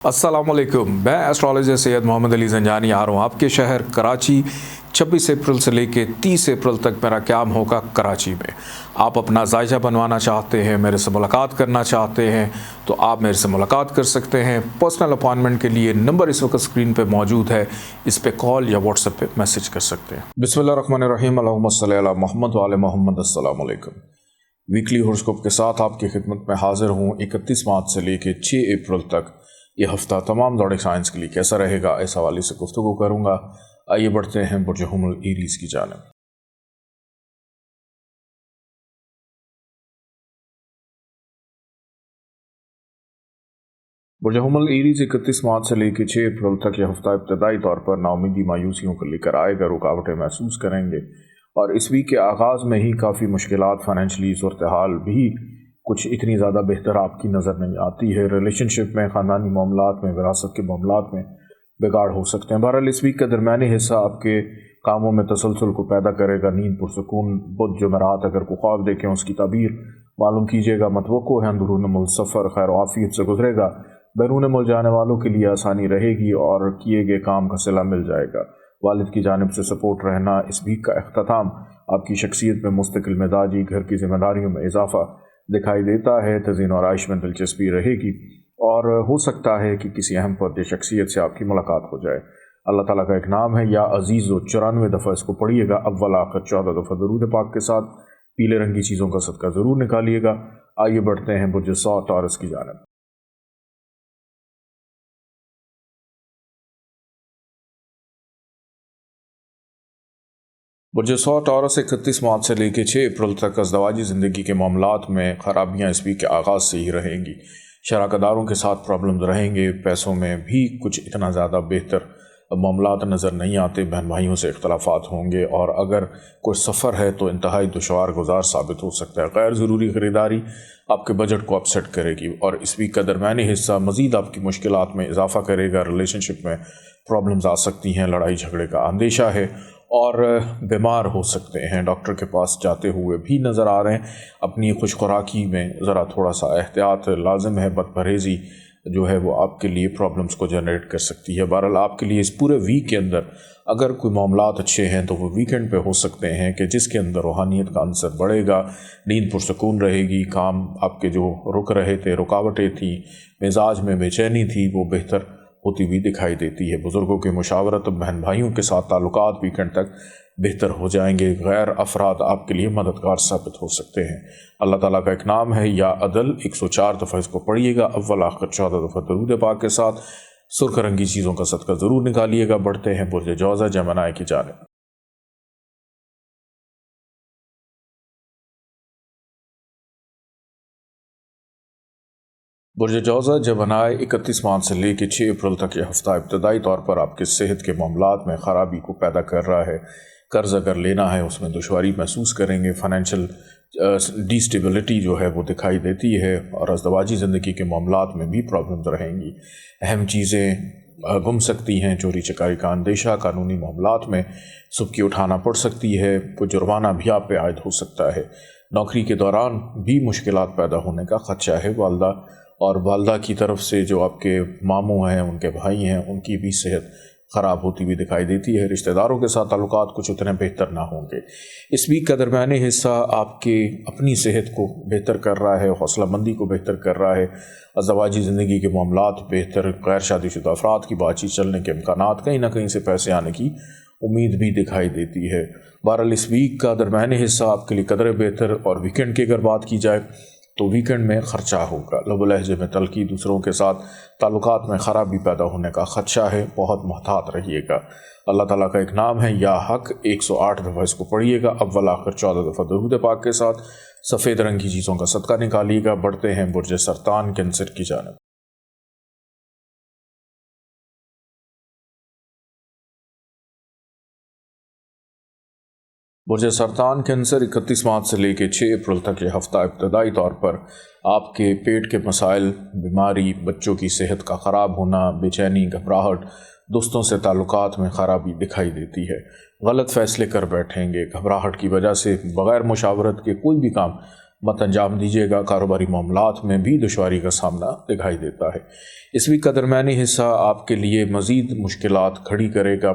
अस्सलामुअलैकुम। मैं एस्ट्रोलॉजर सैयद मोहम्मद अली ज़ंजानी आ रहा हूँ आपके शहर कराची। 26 अप्रैल से लेके 30 अप्रैल तक मेरा क़याम होगा कराची में। आप अपना जायजा बनवाना चाहते हैं, मेरे से मुलाकात करना चाहते हैं तो आप मेरे से मुलाकात कर सकते हैं। पर्सनल अपॉइंटमेंट के लिए नंबर इस वक्त स्क्रीन पे मौजूद है, इस पे कॉल या व्हाट्सएप पे मैसेज कर सकते हैं। बिस्मिल्लाहिर्रहमानिर्रहीम, अल्लाहुम्मा सल्ली अला मोहम्मद व आले मोहम्मद। अस्सलामु अलैकुम। वीकली हॉरोस्कोप के साथ आपकी खिदमत में हाजिर हूँ। 31 मार्च से लेके 6 अप्रैल तक ये हफ्ता तमाम ज़ोडिक साइंस के लिए कैसा रहेगा, इस हवाले से गुफ्तगू करूँगा। आइए बढ़ते हैं बुर्ज हुमल एरीज़ की जानिब। बुर्ज हुमल एरीज़ 31 मार्च से लेकर 6 अप्रैल तक यह हफ्ता इब्तदाई तौर पर नाउमीदी मायूसियों को लेकर आएगा। रुकावटें महसूस करेंगे और इस वीक के आगाज़ में ही काफ़ी मुश्किलात, फाइनेंशली सूरत हाल भी कुछ इतनी ज़्यादा बेहतर आपकी नज़र नहीं आती है। रिलेशनशिप में, ख़ानदानी मामलात में, विरासत के मामलात में बिगाड़ हो सकते हैं। बहरहाल इस वीक का दरमियानी हिस्सा आपके कामों में तसलसल को पैदा करेगा। नींद पुरसकून बुध जुमेरात अगर को ख्वाब देखें उसकी ताबीर मालूम कीजिएगा। मतवक्को है अंदरून मुल्क सफ़र खैर आफियत से गुजरेगा। बैरून मुल्क जाने वालों के लिए आसानी रहेगी और किए गए काम का सिला मिल जाएगा। वालिद की जानिब से सपोर्ट रहना। इस वीक का अख्ताम आपकी शख्सियत में मुस्तकिल मिजाजी, घर की जिम्मेदारियों में इजाफा दिखाई देता है। तज़ीन और आइश में दिलचस्पी रहेगी और हो सकता है कि किसी अहम पर्दे शख्सियत से आपकी मुलाकात हो जाए। अल्लाह ताला का एक नाम है या अजीज़ो, 94 दफ़ा इसको पढ़िएगा। अव्वल आखिर 14 दफ़ा दरूद पाक के साथ पीले रंग की चीज़ों का सदका ज़रूर निकालिएगा। आइए बढ़ते हैं बुर्ज सौ टॉरस की जानिब। बुर्ज सौ टॉरस 31 मार्च से लेकर 6 अप्रैल तक अज़दवाजी ज़िंदगी के मामलात में ख़राबियाँ इस वीक के आगाज़ से ही रहेंगी। शराकदारों के साथ प्रॉब्लम्स रहेंगे। पैसों में भी कुछ इतना ज़्यादा बेहतर मामलात नज़र नहीं आते। बहन भाइयों से इख्तलाफात होंगे और अगर कोई सफ़र है तो इंतहाई दुश्वार गुजार साबित हो सकता है। गैर ज़रूरी ख़रीदारी आपके बजट को अपसेट करेगी और इस वीक का दरमियानी हिस्सा मज़ीद आपकी मुश्किलात में इजाफा करेगा। रिलेशनशिप में प्रॉब्लम्स आ सकती हैं, लड़ाई झगड़े का अंदेशा है और बीमार हो सकते हैं। डॉक्टर के पास जाते हुए भी नज़र आ रहे हैं। अपनी खुश खुराकी में ज़रा थोड़ा सा एहतियात लाजिम है। बदपरहेज़ी जो है वो आपके लिए प्रॉब्लम्स को जनरेट कर सकती है। बहरहाल आपके लिए इस पूरे वीक के अंदर अगर कोई मामलात अच्छे हैं तो वो वीकेंड पे हो सकते हैं कि जिसके अंदर रूहानियत का अंसर बढ़ेगा, नींद पुरसकून रहेगी, काम आपके जो रुक रहे थे, रुकावटें थी, मिजाज में बेचैनी थी, वो बेहतर होती हुई दिखाई देती है। बुज़ुर्गों की मुशावरत, बहन भाइयों के साथ ताल्लुकात वीकेंड तक बेहतर हो जाएंगे। गैर अफराद आपके लिए मददगार साबित हो सकते हैं। अल्लाह ताला का एक नाम है या अदल, 104 दफ़ा इसको पढ़िएगा। अव्वल आखिर 14 दफ़ा दरूद पाक के साथ सुर्ख रंगी चीज़ों का सदका ज़रूर निकालिएगा। बढ़ते हैं बुर्ज जौज़ा जमनाई की जानिब। बुर्ज जौज़ा जमनाई 31 मार्च से लेकर 6 अप्रैल तक यह हफ्ता इब्तदाई तौर पर आपके सेहत के मामलात में ख़राबी को पैदा कर रहा है। कर्ज़ अगर लेना है उसमें दुश्वारी महसूस करेंगे। फाइनेंशियल डिस्टेबिलिटी जो है वो दिखाई देती है और अज़दवाजी ज़िंदगी के मामलात में भी प्रॉब्लम्स रहेंगी। अहम चीज़ें गुम सकती हैं। चोरी चकारी का अंदेशा, कानूनी मामलात में सुबकी उठाना पड़ सकती है। कोई जुर्माना भी आप पे आयद हो सकता है। नौकरी के दौरान भी मुश्किलात पैदा होने का ख़दशा है। वालदा की तरफ से जो आपके मामू हैं, उनके भाई हैं, उनकी भी सेहत ख़राब होती हुई दिखाई देती है। रिश्तेदारों के साथ ताल्लुकात कुछ उतने बेहतर ना होंगे। इस वीक का दरमियानी हिस्सा आपके अपनी सेहत को बेहतर कर रहा है, हौसलामंदी को बेहतर कर रहा है। अज़दवाजी ज़िंदगी के मामलात बेहतर, गैर शादीशुदा अफराद की बातचीत चलने के इम्कानात, कहीं ना कहीं से पैसे आने की उम्मीद भी दिखाई देती है। बहरहाल इस वीक का दरमियानी हिस्सा आपके लिए कदर बेहतर और वीकेंड की अगर बात की जाए तो वीकेंड में ख़र्चा होगा। लब लहजे में तलखी, दूसरों के साथ ताल्लुकात में ख़राबी पैदा होने का ख़दशा है। बहुत मोहतात रहिएगा। अल्लाह ताला का एक नाम है या हक, 108 दफ़ा इसको पढ़िएगा। अव्वल आखिर 14 दफ़ा दरूद पाक के साथ सफ़ेद रंग की चीज़ों का सदका निकालिएगा। बढ़ते हैं बुर्ज सरतान कैंसर की जानिब। बुर्ज सरतान कैंसर 31 मार्च से लेकर 6 अप्रैल तक यह हफ्ता इब्तदाई तौर पर आपके पेट के मसाइल, बीमारी, बच्चों की सेहत का ख़राब होना, बेचैनी, घबराहट, दोस्तों से ताल्लुकात में ख़राबी दिखाई देती है। गलत फ़ैसले कर बैठेंगे। घबराहट की वजह से बग़ैर मुशावरत के कोई भी काम मत अंजाम दीजिएगा। कारोबारी मामलात में भी दुश्वारी का सामना दिखाई देता है। इस वीक का दरमियानी हिस्सा आपके लिए मज़ीद मुश्किलात खड़ी करेगा।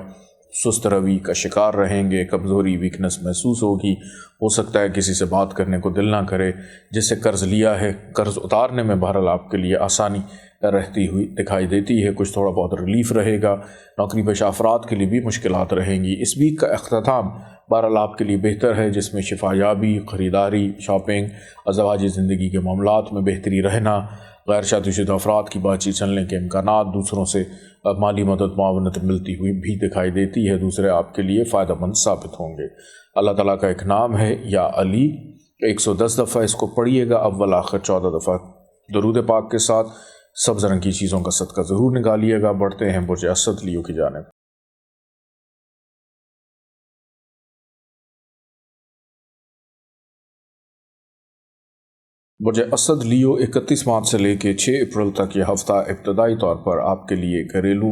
सुस्त रवि का शिकार रहेंगे, कमज़ोरी वीकनेस महसूस होगी। हो सकता है किसी से बात करने को दिल ना करे। जिससे कर्ज़ लिया है, कर्ज़ उतारने में बहरहाल आपके लिए आसानी रहती हुई दिखाई देती है। कुछ थोड़ा बहुत रिलीफ रहेगा। नौकरी पेशा अफराद के लिए भी मुश्किलात रहेंगी। इस वीक का अख्ताम बहरहाल आपके लिए बेहतर है, जिसमें शिफायाबी, ख़रीदारी, शॉपिंग, अज़वाजी ज़िंदगी के मामलात में बेहतरी रहना, गैर शादीशुदा अफराद की बातचीत चलने के इम्कानात, दूसरों से माली मदद मुआवनत मिलती हुई भी दिखाई देती है। दूसरे आपके लिए फ़ायदेमंद साबित होंगे। अल्लाह ताला का एक नाम है या अली। 110 दफ़ा इसको पढ़िएगा, अव्वल आखिर 14 दफ़ा दरूद पाक के साथ। सब्ज़ रंग की चीज़ों का सदका ज़रूर निकालिएगा। बढ़ते हैं बुर्ज असद लियो की जानिब। बुर्ज असद लियो 31 मार्च से लेकर 6 अप्रैल तक यह हफ्ता इब्तदाई तौर पर आपके लिए घरेलू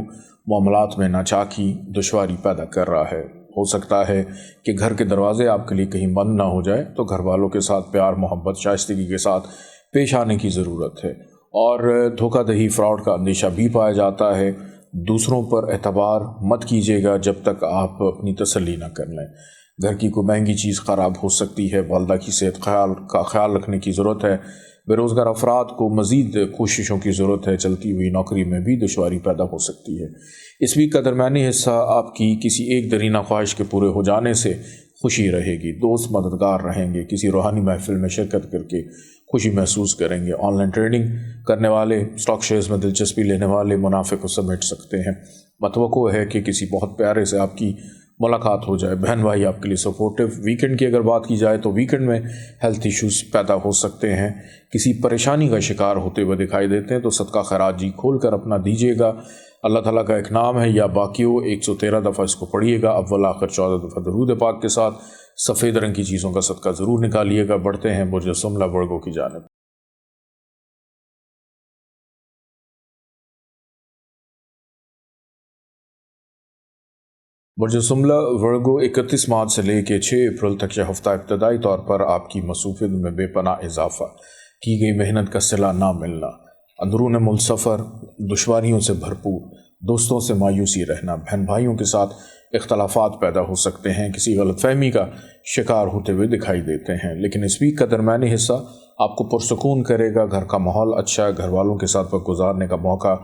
मामलात में नाचाकी दुश्वारी पैदा कर रहा है। हो सकता है कि घर के दरवाजे आपके लिए कहीं बंद ना हो जाए, तो घर वालों के साथ प्यार मोहब्बत शाइस्तगी के साथ पेश आने की ज़रूरत है। और धोखाधड़ी फ्रॉड का अंदेशा भी पाया जाता है। दूसरों पर एतबार मत कीजिएगा जब तक आप अपनी तसल्ली ना कर लें। घर की कोई महंगी चीज़ ख़राब हो सकती है। वालदा की सेहत का ख्याल रखने की ज़रूरत है। बेरोज़गार अफराद को मज़ीद कोशिशों की ज़रूरत है। चलती हुई नौकरी में भी दुश्वारी पैदा हो सकती है। इस वीक का दरमियानी हिस्सा आपकी किसी एक दरीना ख्वाहिश के पूरे हो जाने से खुशी रहेगी। दोस्त मददगार रहेंगे। किसी रूहानी महफिल में शिरकत करके खुशी महसूस करेंगे। ऑनलाइन ट्रेडिंग करने वाले, स्टॉक शेयर्स में दिलचस्पी लेने वाले मुनाफे को समेट सकते हैं। मतवक़्क़ो है कि किसी बहुत प्यारे से आपकी मुलाकात हो जाए। बहन भाई आपके लिए सपोर्टिव। वीकेंड की अगर बात की जाए तो वीकेंड में हेल्थ इश्यूज़ पैदा हो सकते हैं। किसी परेशानी का शिकार होते हुए दिखाई देते हैं, तो सदका खैरात जी खोल कर अपना दीजिएगा। अल्लाह ताला का एक नाम है या बाकियो। 113 दफ़ा इसको पढ़िएगा, अव्वल आखिर 14 दफ़ा दरूद पाक के साथ। सफ़ेद रंग की चीज़ों का सदका ज़रूर निकालिएगा। बढ़ते हैं बुर्ज सुमला वर्गो की जानिब। बुर्ज सुमला वर्गो 31 मार्च से लेकर 6 अप्रैल तक यह हफ्ता इब्तदाई तौर पर आपकी मसरूफियत में बेपनाह इजाफा, की गई मेहनत का सिला ना मिलना, अंदरून मुल्क सफ़र, दुश्वारियों से भरपूर, दोस्तों से मायूसी रहना, बहन भाइयों के साथ इख्तलाफात पैदा हो सकते हैं। किसी गलतफहमी का शिकार होते हुए दिखाई देते हैं। लेकिन इस वीक का दरमियानी हिस्सा आपको पुरसकून करेगा। घर का माहौल अच्छा है। घर वालों के साथ वक्त गुजारने का मौका,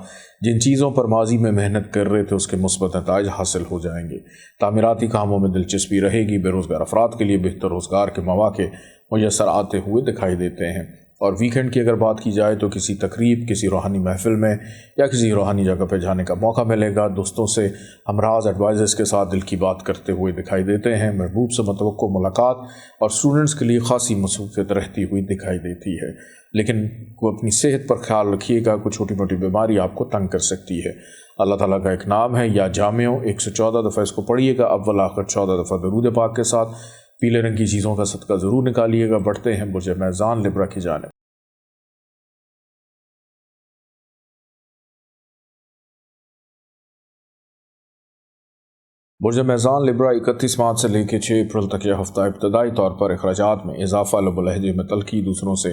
जिन चीज़ों पर माजी में मेहनत कर रहे थे उसके मुस्बत नताइज हासिल हो जाएंगे। तामीराती कामों में दिलचस्पी रहेगी। बेरोज़गार अफराद के लिए बेहतर रोज़गार के मौके मुयसर आते हुए दिखाई देते हैं। और वीकेंड की अगर बात की जाए तो किसी तकरीब, किसी रूहानी महफिल में या किसी रूहानी जगह पर जाने का मौका मिलेगा। दोस्तों से हमराज एडवाइज़र्स के साथ दिल की बात करते हुए दिखाई देते हैं। महबूब से मतवक्को मुलाकात और स्टूडेंट्स के लिए ख़ासी मसरूफियत रहती हुई दिखाई देती है। लेकिन को अपनी सेहत पर ख्याल रखिएगा। कुछ छोटी मोटी बीमारी आपको तंग कर सकती है। अल्लाह ताला का एक नाम है या जामियो। 114 दफ़ा इसको पढ़िएगा, अव्वल आखिर 14 दफ़ा दरूद पाक के साथ। पीले रंग की चीज़ों का सदका ज़रूर निकालिएगा। बढ़ते हैं बुर्ज मैज़ान लिब्रा की जानिब। बुर्ज मैज़ान लिब्रा 31 मार्च से लेकर 6 अप्रैल तक यह हफ्ता इब्तदाई तौर पर अखराजात में इजाफा, लब लहजे में तलखी, दूसरों से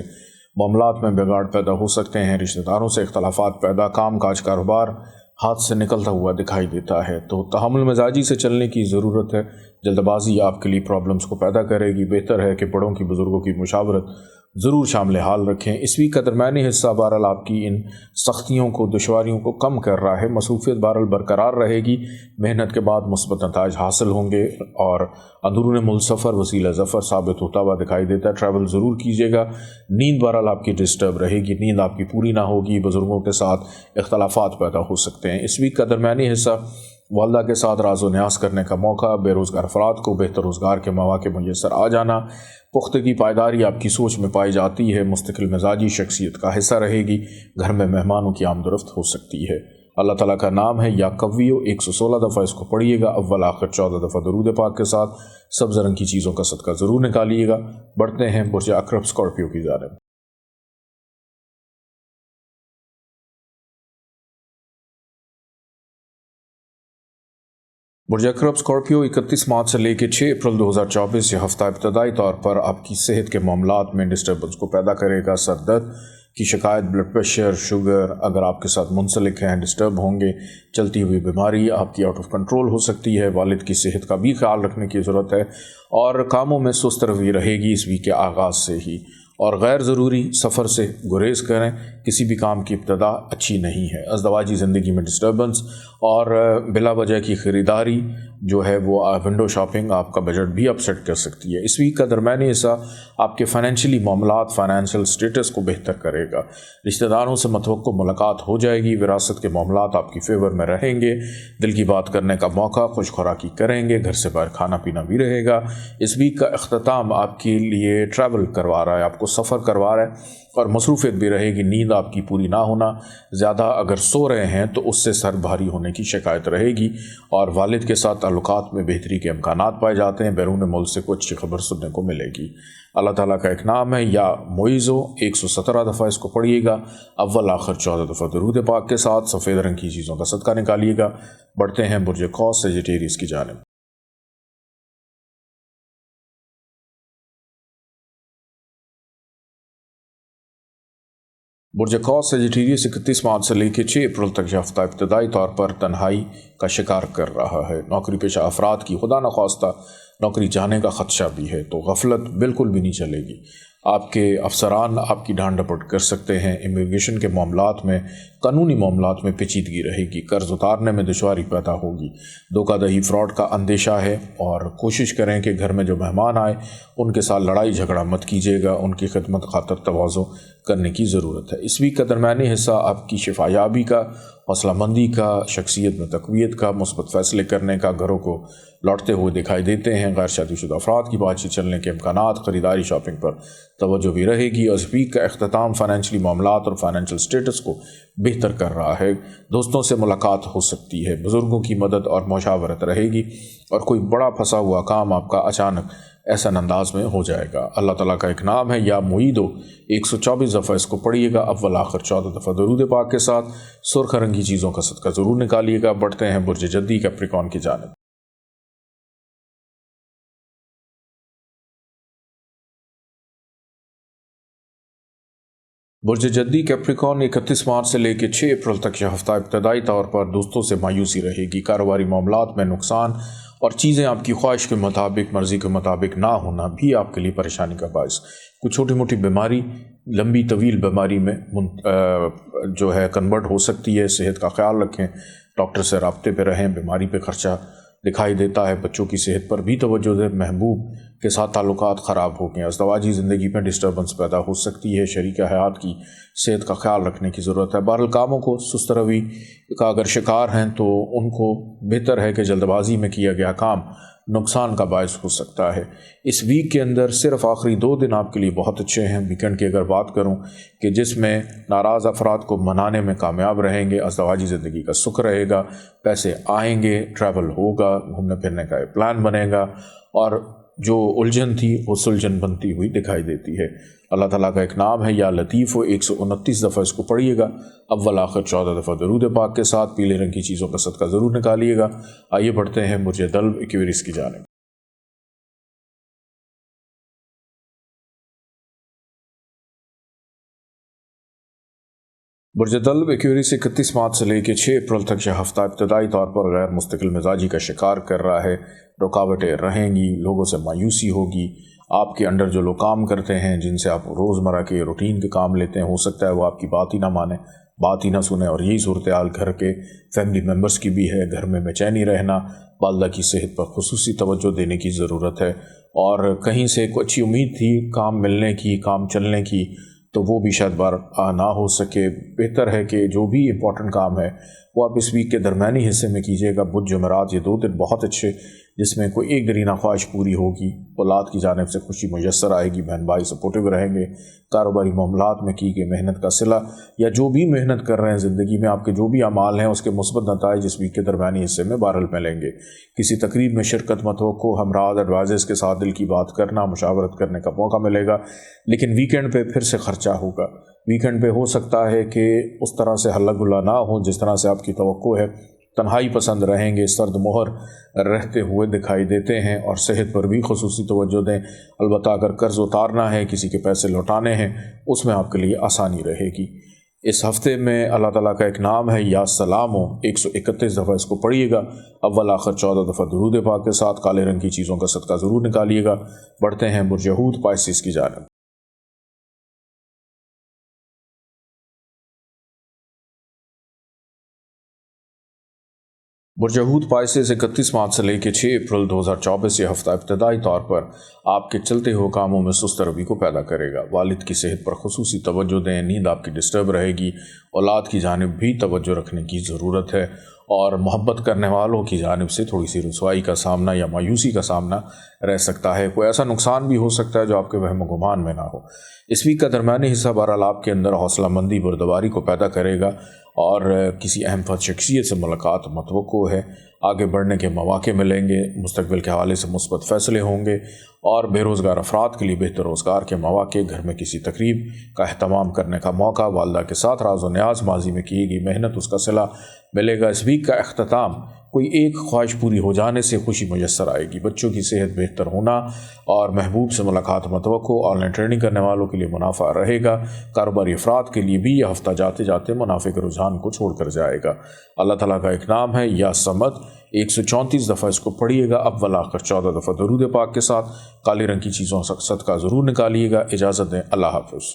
मामलात में बिगाड़ पैदा हो सकते हैं। रिश्तेदारों से इख्तलाफात पैदा, काम काज कारोबार हाथ से निकलता हुआ दिखाई देता है। तो तहम्मुल मिजाजी से चलने की ज़रूरत है। जल्दबाजी आपके लिए प्रॉब्लम्स को पैदा करेगी। बेहतर है कि बड़ों की, बुज़ुर्गों की मुशावरत ज़रूर शामिल हाल रखें। इस वीक का दरमियानी हिस्सा बहरहाल आपकी इन सख्तियों को, दुश्वारियों को कम कर रहा है। मसरूफियत बहरहाल बरकरार रहेगी। मेहनत के बाद मुस्बत नताइज हासिल होंगे और अंदरून मुल्क सफ़र वसीला ज़फ़र साबित होता हुआ दिखाई देता है। ट्रैवल ज़रूर कीजिएगा। नींद बहरहाल आपकी डिस्टर्ब रहेगी। नींद आपकी पूरी ना होगी। बुज़ुर्गों के साथ इख्तलाफात पैदा हो सकते हैं। इस वीक का दरमियानी हिस्सा वालदा के साथ राज़ो न्यास करने का मौका, बेरोज़गार अफराद को बेहतर रोज़गार के मौके मुयसर आ जाना, पुख्तगी पायदारी आपकी सोच में पाई जाती है। मुस्तकिल मिजाजी शख्सियत का हिस्सा रहेगी। घर में मेहमानों की आमदरफ्त हो सकती है। अल्लाह ताला का नाम है या कवियो। 116 दफ़ा इसको पढ़िएगा, अव्वल आखिर 14 दफ़ा दरूद पाक के साथ। सब्ज़ रंग की चीज़ों का सदका ज़रूर निकालिएगा। बढ़ते हैं बुर्ज अक़रब स्कॉर्पियो की जानिब। बुर्ज अकरब स्कॉर्पियो 31 मार्च से लेकर 6 अप्रैल 2024 ये हफ्ता इब्तदाई तौर पर आपकी सेहत के मामलात में डिस्टर्बेंस को पैदा करेगा। सर दर्द की शिकायत, ब्लड प्रेशर, शुगर अगर आपके साथ मुंसलिक हैं, डिस्टर्ब होंगे। चलती हुई बीमारी आपकी आउट ऑफ कंट्रोल हो सकती है। वालिद की सेहत का भी ख्याल रखने की ज़रूरत है और कामों में सुस्त रवैया रहेगी इस वीक के आगाज़ से ही। और गैर ज़रूरी सफ़र से गुरेज करें, किसी भी काम की इब्तदा अच्छी नहीं है। अज़दवाजी ज़िंदगी में डिस्टर्बेंस और बिला वजह की ख़रीदारी जो है वो विंडो शॉपिंग आपका बजट भी अपसेट कर सकती है। इस वीक का दरमियानी हिस्सा आपके फाइनेंशियली मामलात, फाइनेंशियल स्टेटस को बेहतर करेगा। रिश्तेदारों से मतवक्को मुलाकात हो जाएगी। विरासत के मामलात आपकी फेवर में रहेंगे। दिल की बात करने का मौका, खुश खुराकी करेंगे। घर से बाहर खाना पीना भी रहेगा। इस वीक का अख्ताम आपके लिए ट्रैवल करवा रहा है, आपको सफ़र करवा रहा है और मसरूफ़ियत भी रहेगी। नींद आपकी पूरी ना होना, ज़्यादा अगर सो रहे हैं तो उससे सर भारी होने की शिकायत रहेगी। और वालिद के साथ ताल्लुकात में बेहतरी के इम्कानात पाए जाते हैं। बैरून मुल्क से कुछ अच्छी खबर सुनने को मिलेगी। अल्लाह ताला का एक नाम है या मोइज़ो, 117 दफ़ा इसको पढ़िएगा। अव्वल आखिर 14 दफ़ा दरूद पाक के साथ सफ़ेद रंग की चीज़ों का सदका निकालिएगा। बढ़ते हैं बुर्ज कौस सेजिटेरियस की जानिब। बुर्ज कौस सेजिटेरियस 31 मार्च से लेकर 6 अप्रैल तक यह हफ्ता इब्तदाई तौर पर तन्हाई का शिकार कर रहा है। नौकरी पेशा अफराद की खुदा न खास्ता नौकरी जाने का ख़दशा भी है, तो गफलत बिल्कुल भी नहीं चलेगी। आपके अफसरान आपकी डांड डपट कर सकते हैं। इमिग्रेशन के मामलात में, कानूनी मामलात में पेचीदगी रहेगी। कर्ज उतारने में दुश्वारी पैदा होगी। धोखाधड़ी, फ्रॉड का अंदेशा है और कोशिश करें कि घर में जो मेहमान आए उनके साथ लड़ाई झगड़ा मत कीजिएगा। उनकी खिदमत खातर तवाज़ो करने की ज़रूरत है। इस वीक का दरमियानी हिस्सा आपकी शिफायाबी का, हौसलामंदी का, शख्सियत में तक़वियत का, मुस्बत फ़ैसले करने का घरों को लौटते हुए दिखाई देते हैं। गैर शादीशुदा अफराद की बातचीत चलने के इम्कानात, ख़रीदारी, शॉपिंग पर तवज्जो भी रहेगी। और इस वीक का अख्ताम फाइनेंशियली मामलात और फाइनेंशियल स्टेटस को बेहतर कर रहा है। दोस्तों से मुलाकात हो सकती है। बुज़ुर्गों की मदद और मुशावरत रहेगी और कोई बड़ा फंसा हुआ काम आपका अचानक ऐसा अंदाज में हो जाएगा। अल्लाह ताला का एक नाम है या मुईदो, 124 दफ़ा इसको पढ़िएगा। अव्वल आखिर 14 दफ़ा दरूद पाक के साथ सुर्ख रंगी चीज़ों का सदका ज़रूर निकालिएगा। बढ़ते हैं बुर्ज जद्दी कैप्रिकॉर्न की जानिब। बुर्ज जद्दी कैप्रिकॉर्न 31 मार्च से लेकर 6 अप्रैल तक यह हफ्ता इब्तदाई तौर पर दोस्तों से मायूसी रहेगी। कारोबारी मामलात में नुकसान और चीज़ें आपकी ख्वाहिश के मुताबिक, मर्ज़ी के मुताबिक ना होना भी आपके लिए परेशानी का बायस। कुछ छोटी मोटी बीमारी लंबी तवील बीमारी में जो है कन्वर्ट हो सकती है। सेहत का ख्याल रखें, डॉक्टर से राब्ते पे रहें। बीमारी पे खर्चा दिखाई देता है। बच्चों की सेहत पर भी तवज्जो दें। महबूब के साथ ताल्लुकात ख़राब हो गए। अज़दवाजी ज़िंदगी में डिस्टर्बेंस पैदा हो सकती है। शरीक हयात की सेहत का ख्याल रखने की ज़रूरत है। बहरहाल कामों को सुस्त रवि का अगर शिकार हैं तो उनको बेहतर है कि जल्दबाजी में किया गया काम नुकसान का बायस हो सकता है। इस वीक के अंदर सिर्फ आखिरी 2 दिन आपके लिए बहुत अच्छे हैं। वीकेंड की अगर बात करूं कि जिसमें नाराज़ अफराद को मनाने में कामयाब रहेंगे। अज़दवाजी ज़िंदगी का सुख रहेगा, पैसे आएंगे, ट्रैवल होगा, घूमने फिरने का एक प्लान बनेगा और जो उलझन थी वो सुलझन बनती हुई दिखाई देती है। अल्लाह ताला का एक नाम है या लतीफ़, 129 दफ़ा इसको पढ़िएगा। अव्वल आखिर 14 दफ़ा दरूद पाक के साथ पीले रंग की चीज़ों का सदका ज़रूर निकालिएगा। आइए बढ़ते हैं बुर्ज दल्ब एक्वेरियस की जानिब। बुर्ज दल्ब एक्वेरियस 31 मार्च से लेकर 6 अप्रैल तक यह हफ्ता इब्तदाई तौर पर गैर मुस्तकिल मिजाजी का शिकार कर रहा है। रुकावटें रहेंगी, लोगों से मायूसी होगी। आपके अंडर जो लोग काम करते हैं, जिनसे आप रोज़मर्रा के रूटीन के काम लेते हैं, हो सकता है वो आपकी बात ही ना माने, बात ही ना सुने। और यही सूरत हाल घर के फैमिली मेम्बर्स की भी है। घर में बेचैनी रहना, वालदा की सेहत पर खुसूसी तवज्जो देने की ज़रूरत है। और कहीं से कोई अच्छी उम्मीद थी काम मिलने की, काम चलने की, तो वो भी शायद बार ना हो सके। बेहतर है कि जो भी इम्पोर्टेंट काम है वो आप इस वीक के दरमियानी हिस्से में कीजिएगा। बुध जुमेरात ये 2 दिन बहुत अच्छे, जिसमें कोई एक दरीना ख्वाहिश पूरी होगी। औलाद की जानिब से खुशी मुयस्सर आएगी। बहन भाई सपोर्टिव रहेंगे। कारोबारी मामलात में की गई मेहनत का सिला या जो भी मेहनत कर रहे हैं ज़िंदगी में, आपके जो भी अमाल हैं उसके मुस्बत नताइज इस वीक के दरमियानी हिस्से में बहरहाल मिलेंगे। किसी तकरीब में शिरकत मत हो, हमराज एडवाइज़र्स के साथ दिल की बात करना, मुशावरत करने का मौका मिलेगा। लेकिन वीकेंड पे फिर से खर्चा होगा। वीकेंड पे हो सकता है कि उस तरह से हल्ला गुल्ला ना हो जिस तरह से आपकी तवक्को है। تنہائی پسند رہیں گے، سرد مہر رہتے ہوئے دکھائی دیتے ہیں، اور صحت پر بھی خصوصی توجہ دیں۔ البتہ اگر قرض اتارنا ہے، کسی کے پیسے لوٹانے ہیں، اس میں آپ کے لیے آسانی رہے گی۔ اس ہفتے میں اللہ تعالیٰ کا ایک نام ہے یا سلام ہو، 131 دفعہ اس کو پڑھیے گا، اول آخر 14 دفعہ درود پاک کے ساتھ۔ کالے رنگ کی چیزوں کا صدقہ ضرور نکالیے گا۔ بڑھتے ہیں برج ہود پائسیس کی جانب۔ برج ہود پائسیس 31 مارچ سے لے کے 6 اپریل 2024 یہ ہفتہ ابتدائی طور پر آپ کے چلتے ہوئے کاموں میں سست روی کو پیدا کرے گا۔ والد کی صحت پر خصوصی توجہ دیں، نیند آپ کی ڈسٹرب رہے گی، اولاد کی جانب بھی توجہ رکھنے کی ضرورت ہے، اور محبت کرنے والوں کی جانب سے تھوڑی سی رسوائی کا سامنا یا مایوسی کا سامنا رہ سکتا ہے۔ کوئی ایسا نقصان بھی ہو سکتا ہے جو آپ کے وہم و گمان میں نہ ہو۔ اس ویک کا درمیانی حصہ بہرحال آپ کے اندر حوصلہ مندی بردباری کو پیدا کرے گا، اور کسی اہم شخصیت سے ملاقات متوقع ہے۔ آگے بڑھنے کے مواقع ملیں گے، مستقبل کے حوالے سے مثبت فیصلے ہوں گے، اور بے روزگار افراد کے لیے بہتر روزگار کے مواقع، گھر میں کسی تقریب کا اہتمام کرنے کا موقع، والدہ کے ساتھ راز و نیاز، ماضی میں کی گئی محنت اس کا صلہ ملے گا۔ اس ویک کا اختتام کوئی ایک خواہش پوری ہو جانے سے خوشی میسر آئے گی۔ بچوں کی صحت بہتر ہونا اور محبوب سے ملاقات متوقع، آن لائن ٹریننگ کرنے والوں کے لیے منافع رہے گا۔ کاروباری افراد کے لیے بھی یہ ہفتہ جاتے جاتے منافع کے رجحان کو چھوڑ کر جائے گا۔ اللہ تعالیٰ کا ایک نام ہے یا صمد، 134 دفعہ اس کو پڑھیے گا، اول آخر 14 دفعہ درود پاک کے ساتھ۔ کالے رنگ کی چیزوں کا صدقہ ضرور نکالیے گا۔ اجازت دیں، اللہ حافظ۔